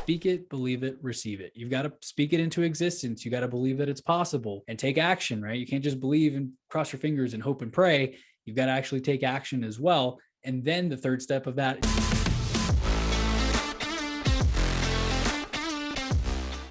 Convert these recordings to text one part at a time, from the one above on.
speak it, believe it, receive it. You've got to speak it into existence. You got to believe that it's possible and take action, right? You can't just believe and cross your fingers and hope and pray. You've got to actually take action as well. And then the third step of that.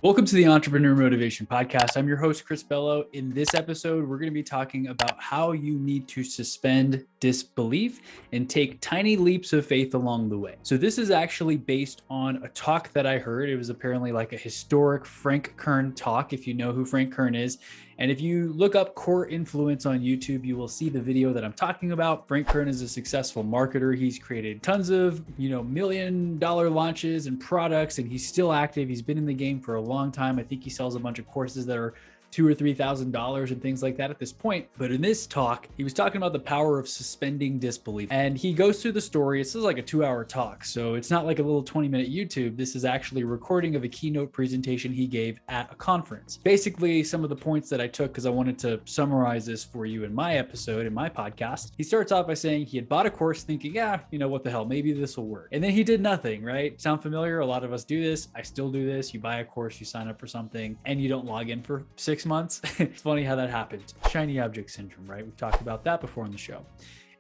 Welcome to the Entrepreneur Motivation Podcast. I'm your host, Chris Bello. In this episode, we're going to be talking about how you need to suspend disbelief and take tiny leaps of faith along the way. So this is actually based on a talk that I heard. It was apparently like a historic Frank Kern talk, if you know who Frank Kern is. And if you look up core influence on YouTube, you will see the video that I'm talking about. Frank Kern is a successful marketer. He's created tons of, $1 million launches and products, and he's still active. He's been in the game for a long time. I think he sells a bunch of courses that are $2,000 or $3,000 and things like that at this point. But in this talk, he was talking about the power of suspending disbelief. And he goes through the story. This is like a 2-hour talk. So it's not like a little 20-minute YouTube. This is actually a recording of a keynote presentation he gave at a conference. Basically, some of the points that I took, because I wanted to summarize this for you in my episode, in my podcast. He starts off by saying he had bought a course thinking, what the hell, maybe this will work. And then he did nothing, right? Sound familiar? A lot of us do this. I still do this. You buy a course, you sign up for something, and you don't log in for 6 months. It's funny how that happens. Shiny object syndrome, right? We've talked about that before on the show.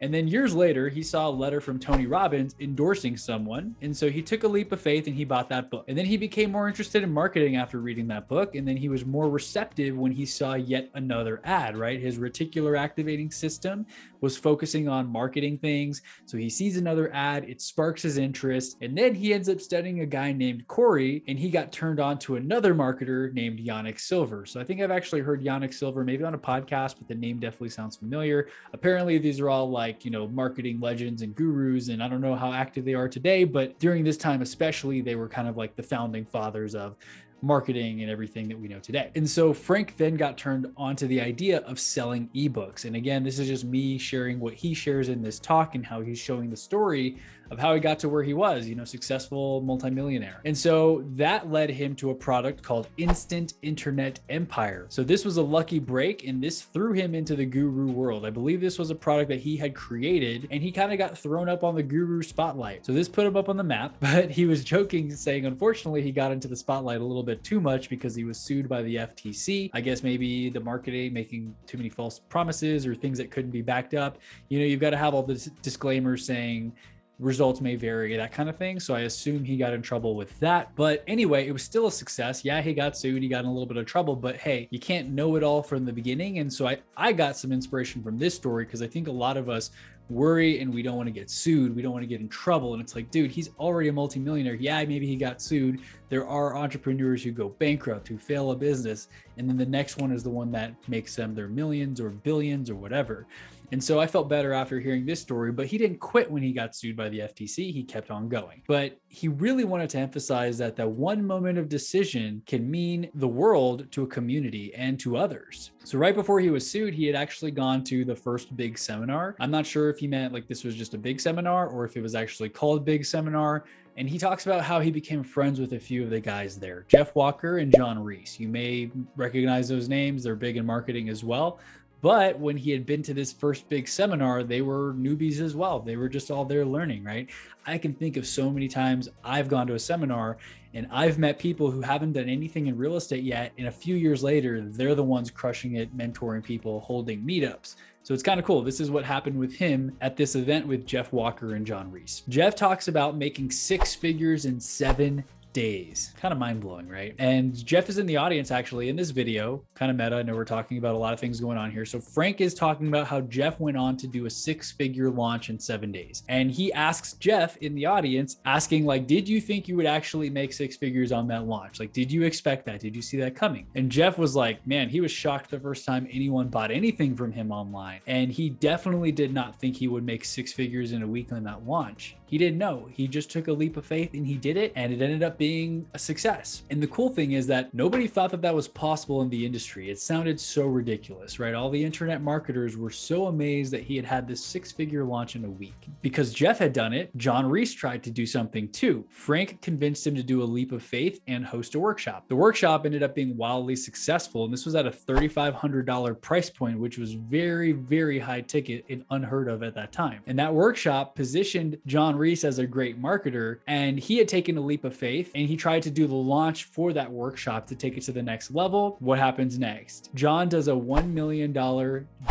And then years later, he saw a letter from Tony Robbins endorsing someone. And so he took a leap of faith and he bought that book. And then he became more interested in marketing after reading that book. And then he was more receptive when he saw yet another ad, right? His reticular activating system was focusing on marketing things. So he sees another ad, it sparks his interest. And then he ends up studying a guy named Corey, and he got turned on to another marketer named Yannick Silver. So I think I've actually heard Yannick Silver maybe on a podcast, but the name definitely sounds familiar. Apparently these are all like, marketing legends and gurus, and I don't know how active they are today, but during this time especially, they were kind of like the founding fathers of marketing and everything that we know today. And so Frank then got turned on to the idea of selling ebooks. And again, this is just me sharing what he shares in this talk and how he's showing the story of how he got to where he was, successful multimillionaire. And so that led him to a product called Instant Internet Empire. So this was a lucky break, and this threw him into the guru world. I believe this was a product that he had created, and he kind of got thrown up on the guru spotlight. So this put him up on the map, but he was joking, saying, unfortunately, he got into the spotlight a little bit too much because he was sued by the FTC. I guess maybe the marketing making too many false promises or things that couldn't be backed up. You've got to have all this disclaimers saying results may vary, that kind of thing. So I assume he got in trouble with that. But anyway, it was still a success. Yeah, he got sued. He got in a little bit of trouble, but hey, you can't know it all from the beginning. And so I got some inspiration from this story because I think a lot of us worry and we don't want to get sued. We don't want to get in trouble. And it's like, dude, he's already a multimillionaire. Yeah, maybe he got sued. There are entrepreneurs who go bankrupt, who fail a business. And then the next one is the one that makes them their millions or billions or whatever. And so I felt better after hearing this story, but he didn't quit when he got sued by the FTC. He kept on going. But he really wanted to emphasize that one moment of decision can mean the world to a community and to others. So right before he was sued, he had actually gone to the first big seminar. I'm not sure if he meant like this was just a big seminar or if it was actually called Big Seminar. And he talks about how he became friends with a few of the guys there, Jeff Walker and John Reese. You may recognize those names. They're big in marketing as well. But when he had been to this first big seminar, they were newbies as well. They were just all there learning, right? I can think of so many times I've gone to a seminar and I've met people who haven't done anything in real estate yet. And a few years later, they're the ones crushing it, mentoring people, holding meetups. So it's kind of cool. This is what happened with him at this event with Jeff Walker and John Reese. Jeff talks about making 6 figures in 7 days. Kind of mind-blowing, right? And Jeff is in the audience actually in this video, kind of meta. I know we're talking about a lot of things going on here. So Frank is talking about how Jeff went on to do a 6-figure launch in 7 days. And he asks Jeff in the audience, asking like, did you think you would actually make 6 figures on that launch? Like, did you expect that? Did you see that coming? And Jeff was like, man, he was shocked the first time anyone bought anything from him online. And he definitely did not think he would make 6 figures in a week on that launch. He didn't know. He just took a leap of faith and he did it, and it ended up being a success. And the cool thing is that nobody thought that that was possible in the industry. It sounded so ridiculous, right? All the internet marketers were so amazed that he had had this 6-figure launch in a week. Because Jeff had done it, John Reese tried to do something too. Frank convinced him to do a leap of faith and host a workshop. The workshop ended up being wildly successful, and this was at a $3,500 price point, which was very, very high ticket and unheard of at that time. And that workshop positioned John Reese as a great marketer, and he had taken a leap of faith and he tried to do the launch for that workshop to take it to the next level. What happens next? John does a $1 million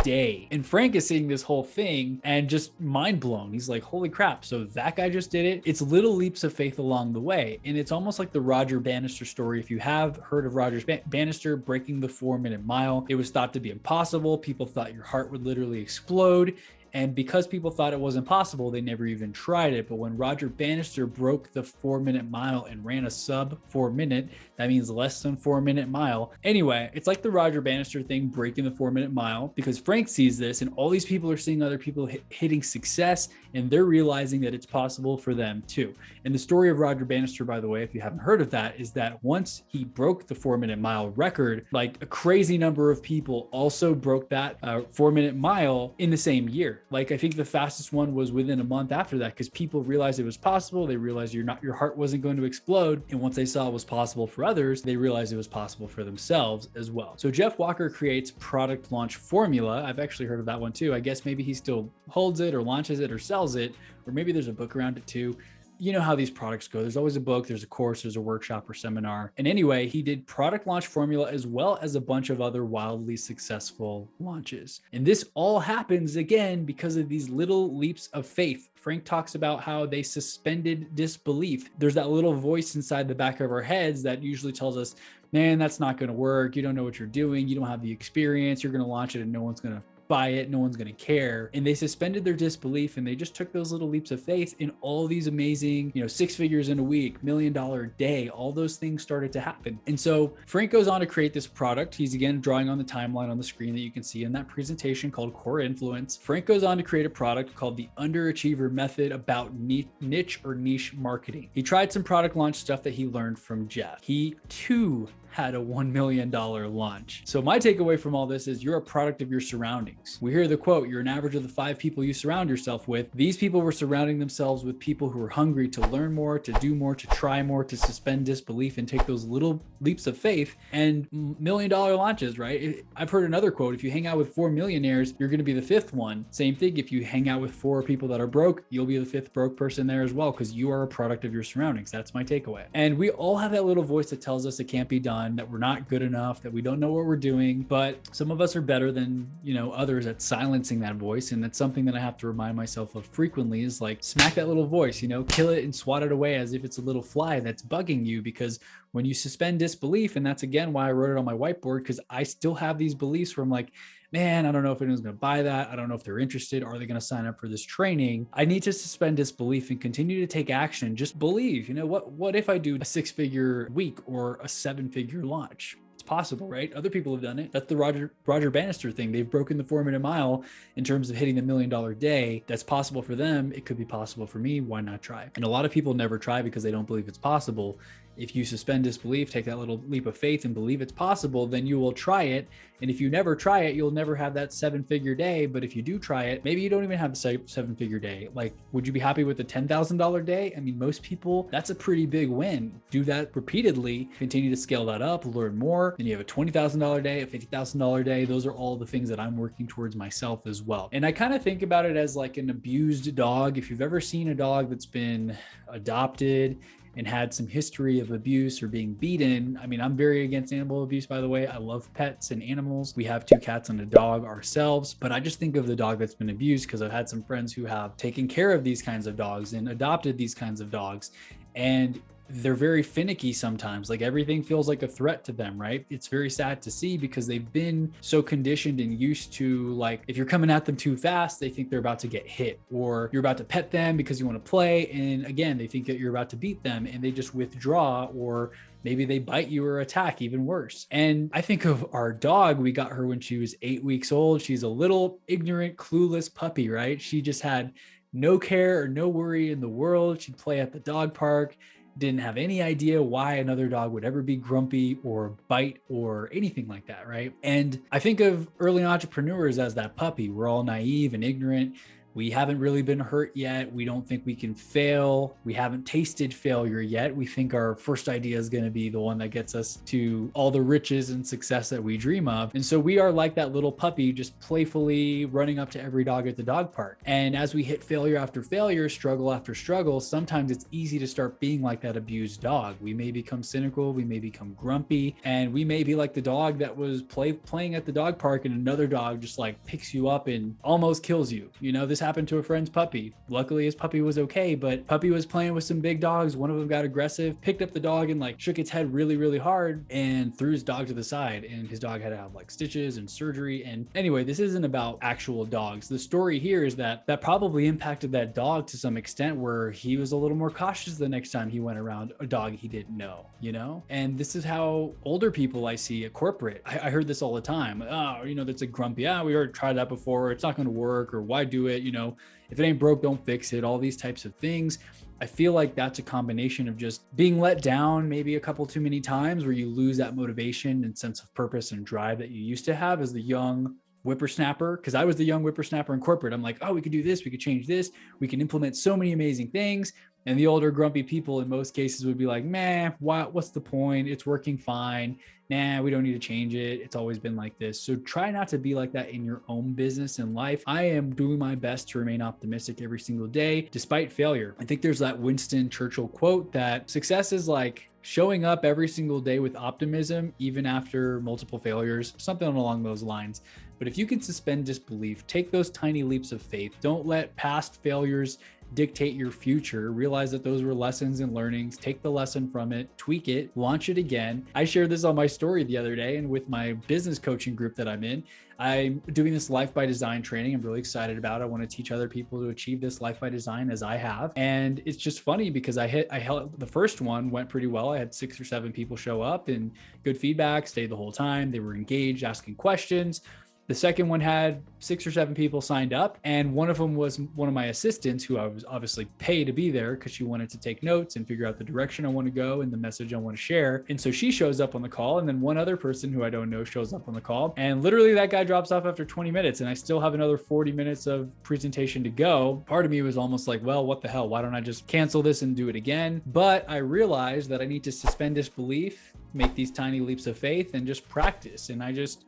day, and Frank is seeing this whole thing and just mind blown. He's like, holy crap. So that guy just did it. It's little leaps of faith along the way. And it's almost like the Roger Bannister story. If you have heard of Roger Bannister breaking the 4-minute mile, it was thought to be impossible. People thought your heart would literally explode. And because people thought it wasn't possible, they never even tried it. But when Roger Bannister broke the 4-minute mile and ran a sub 4-minute, that means less than 4-minute mile. Anyway, it's like the Roger Bannister thing, breaking the 4-minute mile, because Frank sees this and all these people are seeing other people hitting success, and they're realizing that it's possible for them too. And the story of Roger Bannister, by the way, if you haven't heard of that, is that once he broke the 4-minute mile record, like a crazy number of people also broke that 4-minute mile in the same year. Like I think the fastest one was within a month after that, because people realized it was possible. They realized your heart wasn't going to explode. And once they saw it was possible for others, they realized it was possible for themselves as well. So Jeff Walker creates product launch formula. I've actually heard of that one too. I guess maybe he still holds it or launches it or sells it, or maybe there's a book around it too. You know how these products go. There's always a book, there's a course, there's a workshop or seminar. And anyway, he did product launch formula as well as a bunch of other wildly successful launches. And this all happens again because of these little leaps of faith. Frank talks about how they suspended disbelief. There's that little voice inside the back of our heads that usually tells us, man, that's not going to work. You don't know what you're doing. You don't have the experience. You're going to launch it and no one's going to buy it, no one's going to care. And they suspended their disbelief and they just took those little leaps of faith, and all these amazing, 6 figures in a week, $1 million day, all those things started to happen. And so Frank goes on to create this product. He's again drawing on the timeline on the screen that you can see in that presentation called Core Influence. Frank goes on to create a product called the Underachiever Method about niche or niche marketing. He tried some product launch stuff that he learned from Jeff. He too had a $1 million launch. So my takeaway from all this is you're a product of your surroundings. We hear the quote, you're an average of the 5 people you surround yourself with. These people were surrounding themselves with people who were hungry to learn more, to do more, to try more, to suspend disbelief and take those little leaps of faith, and $1 million launches, right? I've heard another quote, if you hang out with 4 millionaires, you're going to be the 5th one. Same thing, if you hang out with 4 people that are broke, you'll be the 5th broke person there as well, because you are a product of your surroundings. That's my takeaway. And we all have that little voice that tells us it can't be done, that we're not good enough, that we don't know what we're doing, but some of us are better than, others at silencing that voice. And that's something that I have to remind myself of frequently, is like, smack that little voice, kill it and swat it away as if it's a little fly that's bugging you. Because when you suspend disbelief, and that's again why I wrote it on my whiteboard, because I still have these beliefs where I'm like, man, I don't know if anyone's going to buy that. I don't know if they're interested. Are they going to sign up for this training? I need to suspend disbelief and continue to take action. Just believe, what if I do a 6-figure week or a 7-figure launch? It's possible, right? Other people have done it. That's the Roger Bannister thing. They've broken the 4-minute mile in terms of hitting the $1 million day. That's possible for them. It could be possible for me. Why not try? And a lot of people never try because they don't believe it's possible. If you suspend disbelief, take that little leap of faith and believe it's possible, then you will try it. And if you never try it, you'll never have that 7-figure day. But if you do try it, maybe you don't even have the 7-figure day. Like, would you be happy with the $10,000 day? I mean, most people, that's a pretty big win. Do that repeatedly, continue to scale that up, learn more. Then you have a $20,000 day, a $50,000 day. Those are all the things that I'm working towards myself as well. And I kind of think about it as like an abused dog. If you've ever seen a dog that's been adopted and had some history of abuse or being beaten. I mean, I'm very against animal abuse, by the way. I love pets and animals. We have 2 cats and a dog ourselves, but I just think of the dog that's been abused because I've had some friends who have taken care of these kinds of dogs and adopted these kinds of dogs. And they're very finicky sometimes. Like, everything feels like a threat to them, right? It's very sad to see because they've been so conditioned and used to, like, if you're coming at them too fast, they think they're about to get hit, or you're about to pet them because you want to play. And again, they think that you're about to beat them and they just withdraw, or maybe they bite you or attack, even worse. And I think of our dog. We got her when she was 8 weeks old. She's a little ignorant, clueless puppy, right? She just had no care or no worry in the world. She'd play at the dog park, didn't have any idea why another dog would ever be grumpy or bite or anything like that, right? And I think of early entrepreneurs as that puppy. We're all naive and ignorant. We haven't really been hurt yet. We don't think we can fail. We haven't tasted failure yet. We think our first idea is going to be the one that gets us to all the riches and success that we dream of. And so we are like that little puppy, just playfully running up to every dog at the dog park. And as we hit failure after failure, struggle after struggle, sometimes it's easy to start being like that abused dog. We may become cynical, we may become grumpy, and we may be like the dog that was playing at the dog park and another dog just like picks you up and almost kills you. You know, this happened to a friend's puppy. Luckily his puppy was okay, but puppy was playing with some big dogs. One of them got aggressive, picked up the dog and like shook its head really, really hard and threw his dog to the side. And his dog had to have like stitches and surgery. And anyway, this isn't about actual dogs. The story here is that probably impacted that dog to some extent, where he was a little more cautious the next time he went around a dog he didn't know, you know? And this is how older people I see at corporate, I heard this all the time. Oh, you know, that's a grumpy, we already tried that before. It's not going to work, or why do it? You know, if it ain't broke, don't fix it. All these types of things. I feel like that's a combination of just being let down maybe a couple too many times, where you lose that motivation and sense of purpose and drive that you used to have as the young whippersnapper. Because I was the young whippersnapper in corporate. I'm like, oh, we could do this, we could change this, we can implement so many amazing things. And the older grumpy people in most cases would be like, man, what's the point? It's working fine. Nah, we don't need to change it. It's always been like this. So try not to be like that in your own business and life. I am doing my best to remain optimistic every single day, despite failure. I think there's that Winston Churchill quote that success is like showing up every single day with optimism, even after multiple failures, something along those lines. But if you can suspend disbelief, take those tiny leaps of faith, don't let past failures dictate your future. Realize that those were lessons and learnings. Take the lesson from it, tweak it, launch it again. I shared this on my story the other day, and with my business coaching group that I'm in, I'm doing this Life by Design training. I'm really excited about it. I want to teach other people to achieve this Life by Design as I have. And it's just funny because I held the first one went pretty well. I had 6 or 7 people show up and good feedback, stayed the whole time. They were engaged, asking questions. The second one had 6 or 7 people signed up, and one of them was one of my assistants, who I was obviously paid to be there because she wanted to take notes and figure out the direction I want to go and the message I want to share. And so she shows up on the call, and then one other person who I don't know shows up on the call, and literally that guy drops off after 20 minutes, and I still have another 40 minutes of presentation to go. Part of me was almost like, well, what the hell? Why don't I just cancel this and do it again? But I realized that I need to suspend disbelief, make these tiny leaps of faith, and just practice. And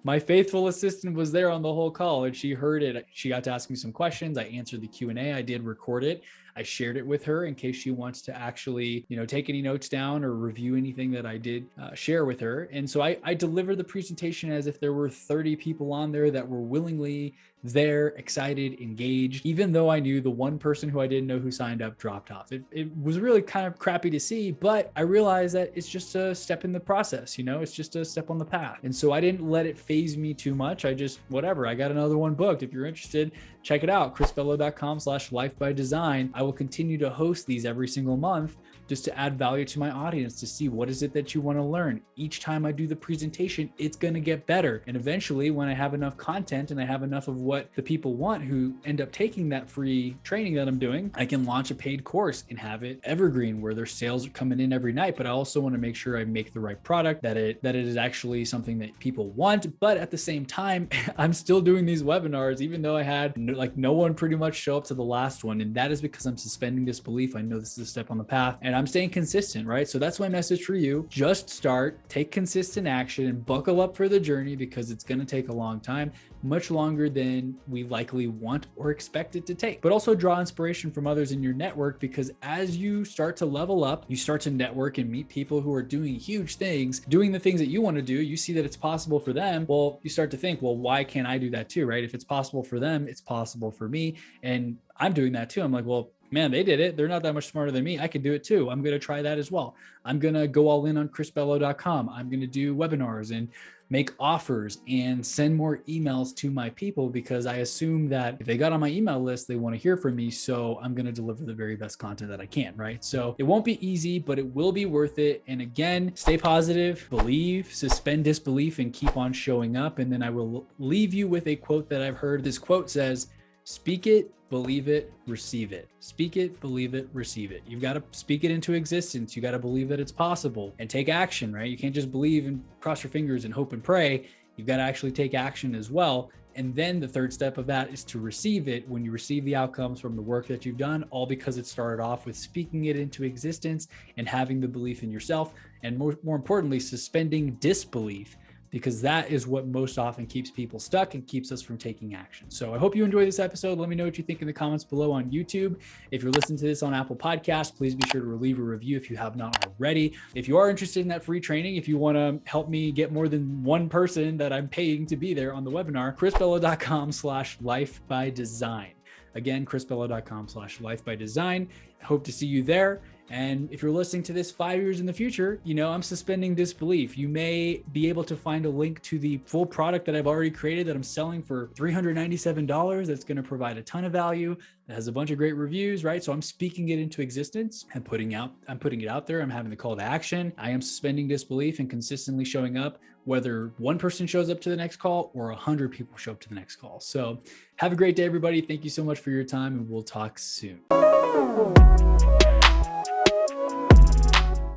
my faithful assistant was there on the whole call, and she heard it. She got to ask me some questions. I answered the Q&A. I did record it. I shared it with her in case she wants to actually, take any notes down or review anything that I did share with her. And so I delivered the presentation as if there were 30 people on there that were willingly there, excited, engaged, even though I knew the one person who I didn't know who signed up dropped off. It was really kind of crappy to see, but I realized that it's just a step in the process, it's just a step on the path. And so I didn't let it phase me too much. I just, whatever, I got another one booked. If you're interested, check it out, chrisbello.com/lifebydesign. I will continue to host these every single month just to add value to my audience, to see what is it that you want to learn. Each time I do the presentation, it's going to get better. And eventually, when I have enough content and I have enough of what the people want who end up taking that free training that I'm doing, I can launch a paid course and have it evergreen where their sales are coming in every night. But I also want to make sure I make the right product, that it is actually something that people want. But at the same time, I'm still doing these webinars, even though I had no one pretty much show up to the last one. And that is because I'm suspending disbelief. I know this is a step on the path, and I'm staying consistent, right? So that's my message for you. Just start, take consistent action, and buckle up for the journey, because it's going to take a long time, much longer than we likely want or expect it to take. But also draw inspiration from others in your network, because as you start to level up, you start to network and meet people who are doing huge things, doing the things that you want to do. You see that it's possible for them. Well, you start to think, well, why can't I do that too, right? If it's possible for them, it's possible for me. And I'm doing that too. I'm like, well, man, they did it. They're not that much smarter than me. I could do it too. I'm going to try that as well. I'm going to go all in on chrisbello.com. I'm going to do webinars and make offers and send more emails to my people, because I assume that if they got on my email list, they want to hear from me. So I'm going to deliver the very best content that I can, right? So it won't be easy, but it will be worth it. And again, stay positive, believe, suspend disbelief, and keep on showing up. And then I will leave you with a quote that I've heard. This quote says, speak it, believe it, receive it. Speak it, believe it, receive it. You've got to speak it into existence. You got to believe that it's possible and take action, right? You can't just believe and cross your fingers and hope and pray. You've got to actually take action as well. And then the third step of that is to receive it when you receive the outcomes from the work that you've done, all because it started off with speaking it into existence and having the belief in yourself. And more importantly, suspending disbelief, because that is what most often keeps people stuck and keeps us from taking action. So I hope you enjoy this episode. Let me know what you think in the comments below on YouTube. If you're listening to this on Apple Podcasts, please be sure to leave a review if you have not already. If you are interested in that free training, if you want to help me get more than one person that I'm paying to be there on the webinar, chrisbello.com/lifebydesign. Again, chrisbello.com/lifebydesign. Hope to see you there. And if you're listening to this 5 years in the future, I'm suspending disbelief. You may be able to find a link to the full product that I've already created that I'm selling for $397. That's going to provide a ton of value. It has a bunch of great reviews, right? So I'm speaking it into existence and putting it out there. I'm having the call to action. I am suspending disbelief and consistently showing up, whether one person shows up to the next call or 100 people show up to the next call. So have a great day, everybody. Thank you so much for your time, and we'll talk soon.